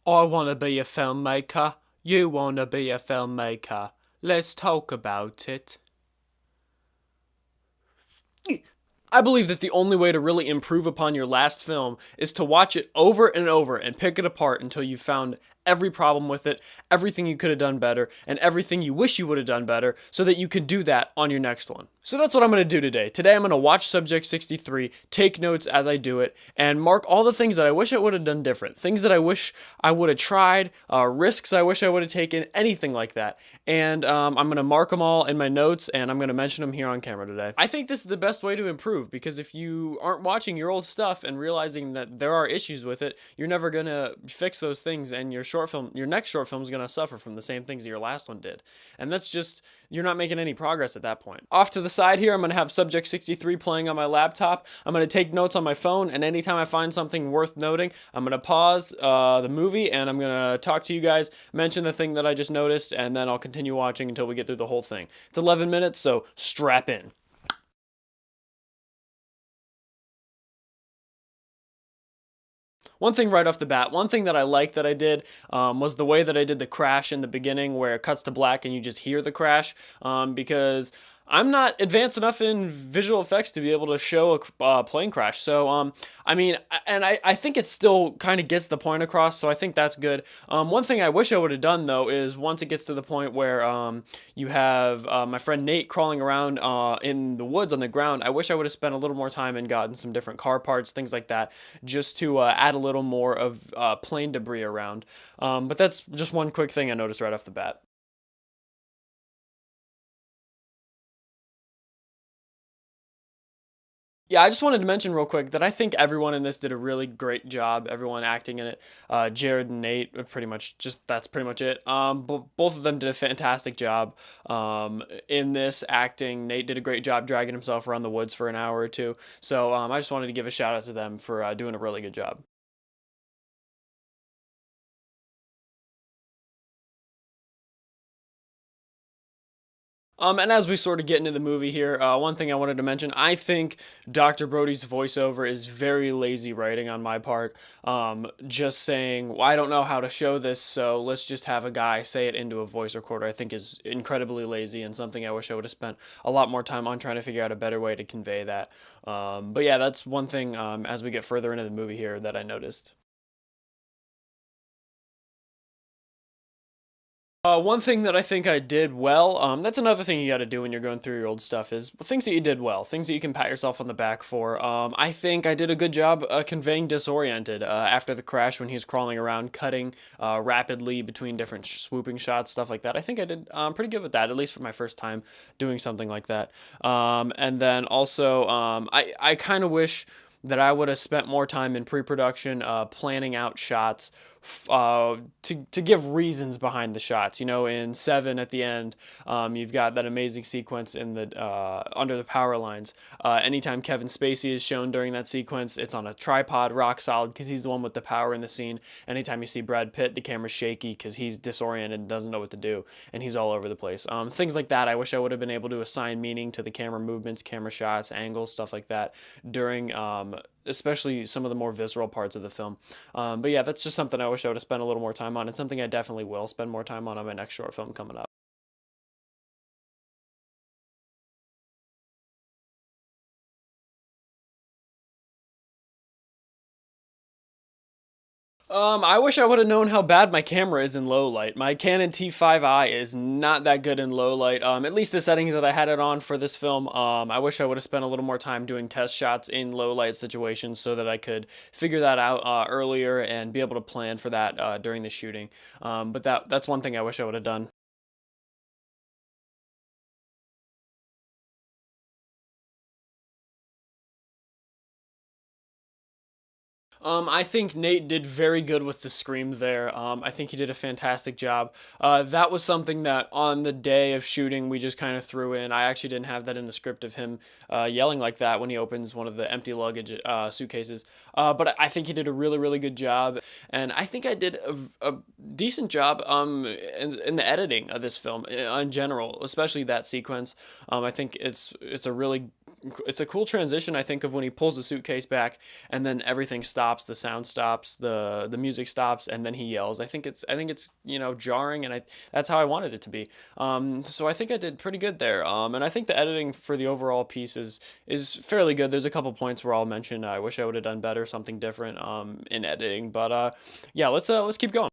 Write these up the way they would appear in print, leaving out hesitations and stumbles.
I want to be a filmmaker. You want to be a filmmaker. Let's talk about it. I believe that the only way to really improve upon your last film is to watch it over and over and pick it apart until you found every problem with it, everything you could have done better, and everything you wish you would have done better so that you can do that on your next one. So that's what I'm going to do today. Today I'm going to watch Subject 63, take notes as I do it, and mark all the things that I wish I would have done different, things that I wish I would have tried, risks I wish I would have taken, anything like that. And I'm going to mark them all in my notes, and I'm going to mention them here on camera today. I think this is the best way to improve, because if you aren't watching your old stuff and realizing that there are issues with it, you're never going to fix those things, and your next short film is going to suffer from the same things that your last one did. And that's just, you're not making any progress at that point. Off to the side here, I'm going to have Subject 63 playing on my laptop. I'm going to take notes on my phone, and anytime I find something worth noting, I'm going to pause the movie, and I'm going to talk to you guys, mention the thing that I just noticed, and then I'll continue watching until we get through the whole thing. It's 11 minutes, so strap in. One thing right off the bat, one thing that I liked that I did was the way that I did the crash in the beginning, where it cuts to black and you just hear the crash, because I'm not advanced enough in visual effects to be able to show a plane crash. So, I mean, and I think it still kind of gets the point across, so I think that's good. One thing I wish I would have done, though, is once it gets to the point where you have my friend Nate crawling around in the woods on the ground, I wish I would have spent a little more time and gotten some different car parts, things like that, just to add a little more of plane debris around. But that's just one quick thing I noticed right off the bat. Yeah, I just wanted to mention real quick that I think everyone in this did a really great job. Everyone acting in it, Jared and Nate, pretty much just that's pretty much it. But both of them did a fantastic job in this acting. Nate did a great job dragging himself around the woods for an hour or two. So I just wanted to give a shout out to them for doing a really good job. And as we sort of get into the movie here, one thing I wanted to mention, I think Dr. Brody's voiceover is very lazy writing on my part. Just saying, well, I don't know how to show this, so let's just have a guy say it into a voice recorder, I think is incredibly lazy and something I wish I would have spent a lot more time on trying to figure out a better way to convey that. But yeah, that's one thing as we get further into the movie here that I noticed. One thing that I think I did well, that's another thing you got to do when you're going through your old stuff is things that you did well, things that you can pat yourself on the back for. I think I did a good job conveying disoriented after the crash when he was crawling around, cutting rapidly between different swooping shots, stuff like that. I think I did pretty good with that, at least for my first time doing something like that. And then also, I kind of wish that I would have spent more time in pre-production, planning out shots, to give reasons behind the shots. You know, in Seven at the end, you've got that amazing sequence in the under the power lines. Anytime Kevin Spacey is shown during that sequence, it's on a tripod, rock solid, because he's the one with the power in the scene. Anytime you see Brad Pitt, the camera's shaky because he's disoriented and doesn't know what to do, and he's all over the place. Things like that. I wish I would have been able to assign meaning to the camera movements, camera shots, angles, stuff like that during especially some of the more visceral parts of the film. But yeah, that's just something I wish I would have spent a little more time on, and something I definitely will spend more time on my next short film coming up. I wish I would have known how bad my camera is in low light. My Canon T5i is not that good in low light. At least the settings that I had it on for this film. I wish I would have spent a little more time doing test shots in low light situations so that I could figure that out earlier and be able to plan for that during the shooting. But that's one thing I wish I would have done. I think Nate did very good with the scream there. I think he did a fantastic job. That was something that on the day of shooting we just kind of threw in. I actually didn't have that in the script of him yelling like that when he opens one of the empty luggage suitcases. But I think he did a really, really good job, and I think I did a decent job in the editing of this film in general, especially that sequence. I think it's a really it's a cool transition, I think, of when he pulls the suitcase back and then everything stops, the sound stops, the music stops, and then he yells. I think it's jarring, and I that's how I wanted it to be. So I think I did pretty good there. And I think the editing for the overall piece is fairly good. There's a couple points where I'll mention I wish I would have done better, something different in editing, but yeah, let's keep going.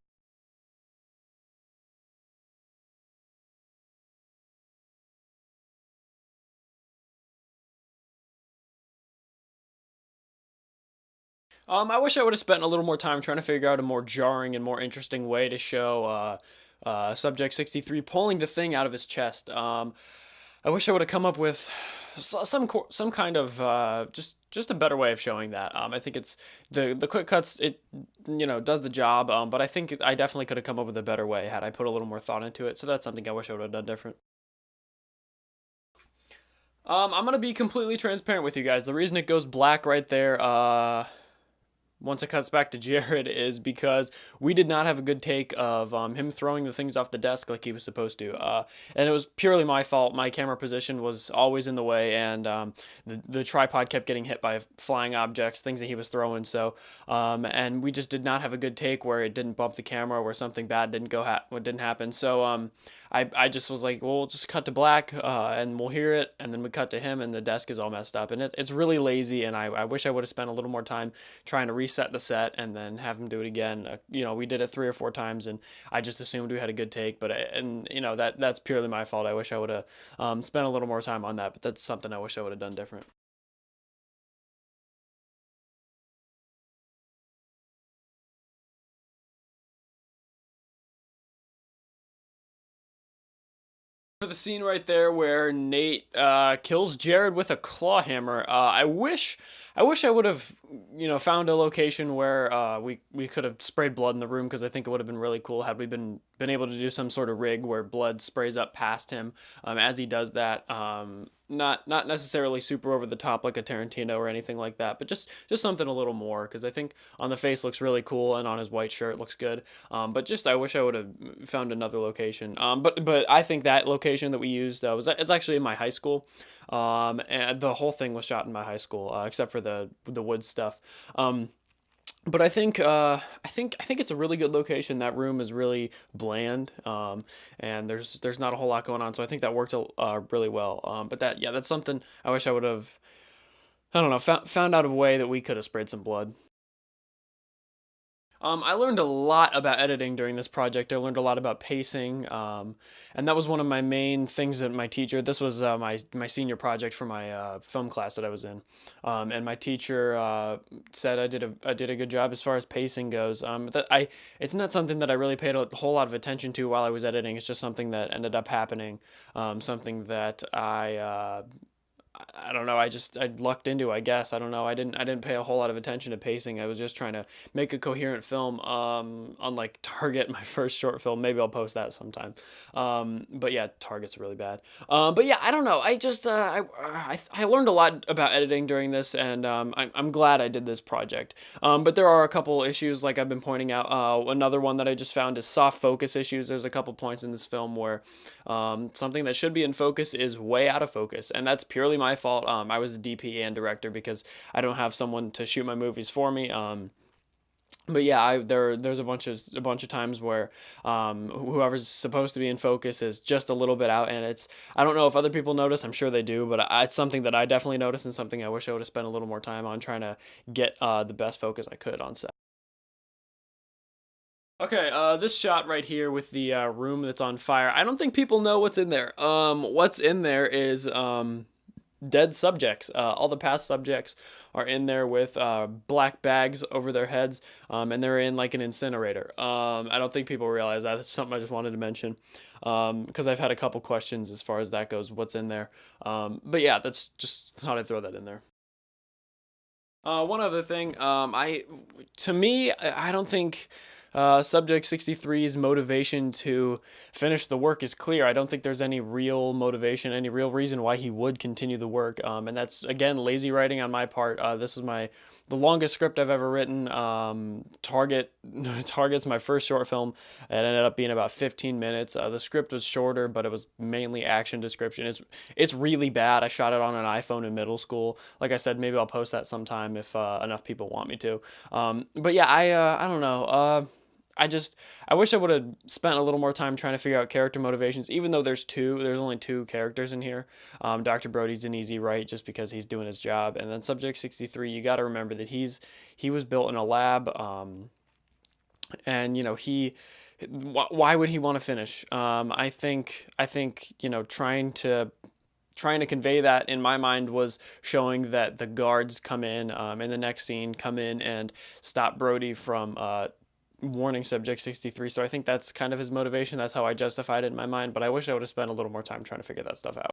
I wish I would have spent a little more time trying to figure out a more jarring and more interesting way to show Subject 63 pulling the thing out of his chest. I wish I would have come up with some kind of just a better way of showing that. I think it's the quick cuts. It does the job. But I think I definitely could have come up with a better way had I put a little more thought into it. So that's something I wish I would have done different. I'm gonna be completely transparent with you guys. The reason it goes black right there, once it cuts back to Jared, is because we did not have a good take of him throwing the things off the desk like he was supposed to. And it was purely my fault. My camera position was always in the way, and the tripod kept getting hit by flying objects, things that he was throwing. So, and we just did not have a good take where it didn't bump the camera, where something bad didn't happen. So, I just was like, well, we'll just cut to black, and we'll hear it, and then we cut to him, and the desk is all messed up, and it's really lazy, and I wish I would have spent a little more time trying to reset the set and then have him do it again. We did it 3 or 4 times, and I just assumed we had a good take, but and that's purely my fault. I wish I would have spent a little more time on that, but that's something I wish I would have done different. For the scene right there where Nate kills Jared with a claw hammer, I wish I would have found a location where we could have sprayed blood in the room, because I think it would have been really cool had we been able to do some sort of rig where blood sprays up past him as he does that. Not necessarily super over the top like a Tarantino or anything like that, but just something a little more, because I think on the face looks really cool and on his white shirt looks good. But just I wish I would have found another location. But I think that location that we used it's actually in my high school. And the whole thing was shot in my high school, except for the wood stuff. But I think it's a really good location. That room is really bland, and there's not a whole lot going on. So I think that worked really well. But that's something I wish I would have. I don't know. Found out a way that we could have sprayed some blood. I learned a lot about editing during this project. I learned a lot about pacing, and that was one of my main things that my teacher. This was my senior project for my film class that I was in, and my teacher said I did a good job as far as pacing goes. That I It's not something that I really paid a whole lot of attention to while I was editing. It's just something that ended up happening, something that I don't know. I lucked into, I guess. I don't know. I didn't pay a whole lot of attention to pacing. I was just trying to make a coherent film. Unlike Target, my first short film. Maybe I'll post that sometime. But yeah, Target's really bad. But yeah, I don't know. I learned a lot about editing during this, and I'm glad I did this project. But there are a couple issues, like I've been pointing out. Another one that I just found is soft focus issues. There's a couple points in this film where something that should be in focus is way out of focus, and that's purely my fault. I was a DP and director because I don't have someone to shoot my movies for me. But yeah, there's a bunch of times where whoever's supposed to be in focus is just a little bit out, and I don't know if other people notice. I'm sure they do, but it's something that I definitely noticed, and something I wish I would have spent a little more time on trying to get the best focus I could on set. Okay, this shot right here with the room that's on fire. I don't think people know what's in there. What's in there is dead subjects. All the past subjects are in there with black bags over their heads, and they're in like an incinerator. I don't think people realize that. That's something I just wanted to mention, because I've had a couple questions as far as that goes. What's in there? But yeah, that's just thought I'd throw that in there. One other thing, to me, I don't think Subject 63's motivation to finish the work is clear. I don't think there's any real motivation, any real reason why he would continue the work. And that's again lazy writing on my part. This is the longest script I've ever written. Target's my first short film. It ended up being about 15 minutes. The script was shorter, but it was mainly action description. It's really bad. I shot it on an iPhone in middle school. Like I said, maybe I'll post that sometime if enough people want me to. But yeah, I don't know. I wish I would have spent a little more time trying to figure out character motivations. Even though there's only two characters in here. Dr. Brody's an easy write just because he's doing his job, and then Subject 63. You got to remember that he was built in a lab, and why would he want to finish? I think trying to convey that in my mind was showing that the guards in the next scene come in and stop Brody from warning Subject 63. So I think that's kind of his motivation. That's how I justified it in my mind. But I wish I would have spent a little more time trying to figure that stuff out.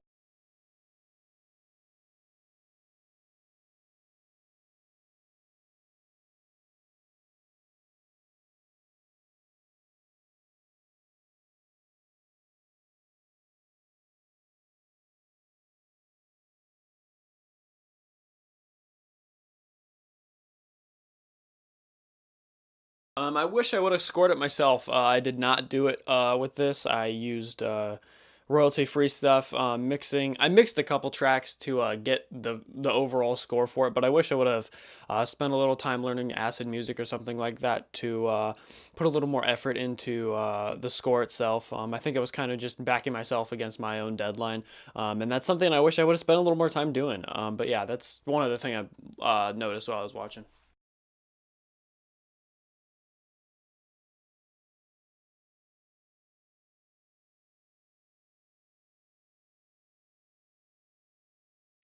I wish I would have scored it myself. I did not do it with this. I used royalty-free stuff. I mixed a couple tracks to get the overall score for it. But I wish I would have spent a little time learning acid music or something like that to put a little more effort into the score itself. I think I was kind of just backing myself against my own deadline, and that's something I wish I would have spent a little more time doing. But yeah, that's one other thing I noticed while I was watching.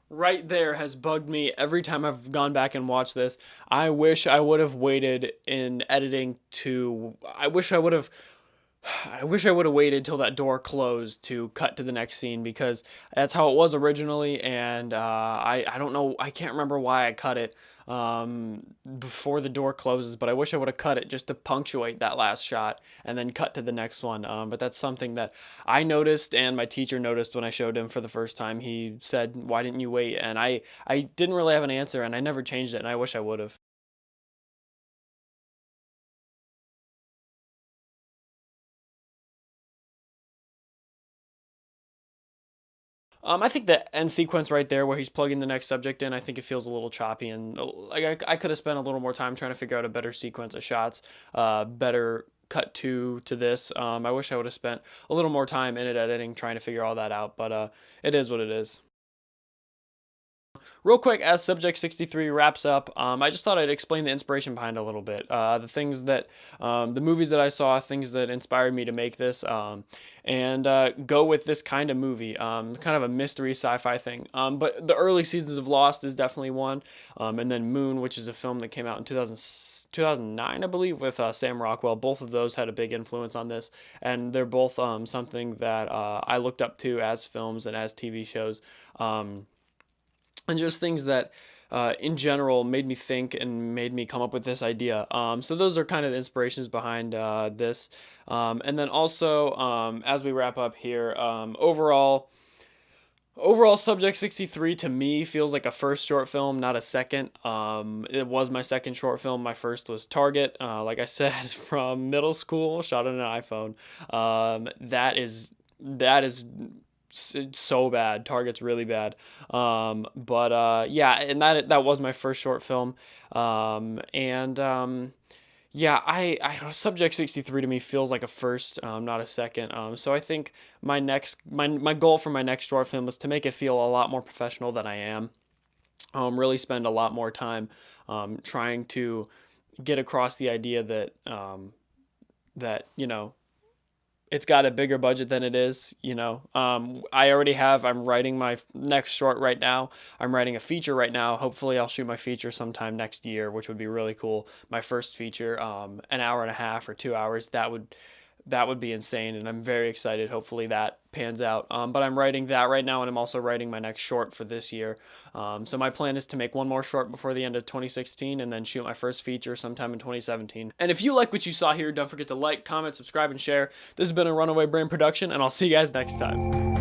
Right there has bugged me every time I've gone back and watched this. I wish I would have waited in editing to. I wish I would have waited till that door closed to cut to the next scene because that's how it was originally, and I don't know, I can't remember why I cut it before the door closes, but I wish I would have cut it just to punctuate that last shot and then cut to the next one. But that's something that I noticed and my teacher noticed when I showed him for the first time. He said, "Why didn't you wait?" And I didn't really have an answer, and I never changed it, and I wish I would have. I think the end sequence right there where he's plugging the next subject in, I think it feels a little choppy and like I could have spent a little more time trying to figure out a better sequence of shots, better cut to this. I wish I would have spent a little more time in it editing trying to figure all that out, but it is what it is. Real quick, as Subject 63 wraps up, I just thought I'd explain the inspiration behind it a little bit. The movies that I saw, things that inspired me to make this, and go with this kind of movie, kind of a mystery sci-fi thing. But the early seasons of Lost is definitely one, and then Moon, which is a film that came out in 2009, I believe, with Sam Rockwell. Both of those had a big influence on this, and they're both something that I looked up to as films and as TV shows. And just things that in general made me think and made me come up with this idea. So those are kind of the inspirations behind this. And then also, as we wrap up here, overall Subject 63 to me feels like a first short film, not a second. It was my second short film. My first was Target, like I said, from middle school, shot on an iPhone. That is so bad. Target's really bad. But yeah, and that was my first short film. And yeah, Subject 63 to me feels like a first, not a second. So I think my goal for my next short film is to make it feel a lot more professional than I am. Really spend a lot more time trying to get across the idea that it's got a bigger budget than it is. I'm writing my next short right now. I'm writing a feature right now. Hopefully I'll shoot my feature sometime next year, which would be really cool. My first feature, an hour and a half or 2 hours. That would that would be insane, and I'm very excited. Hopefully that pans out. But I'm writing that right now, and I'm also writing my next short for this year. So my plan is to make one more short before the end of 2016, and then shoot my first feature sometime in 2017. And if you like what you saw here, don't forget to like, comment, subscribe, and share. This has been a Runaway Brain production, and I'll see you guys next time.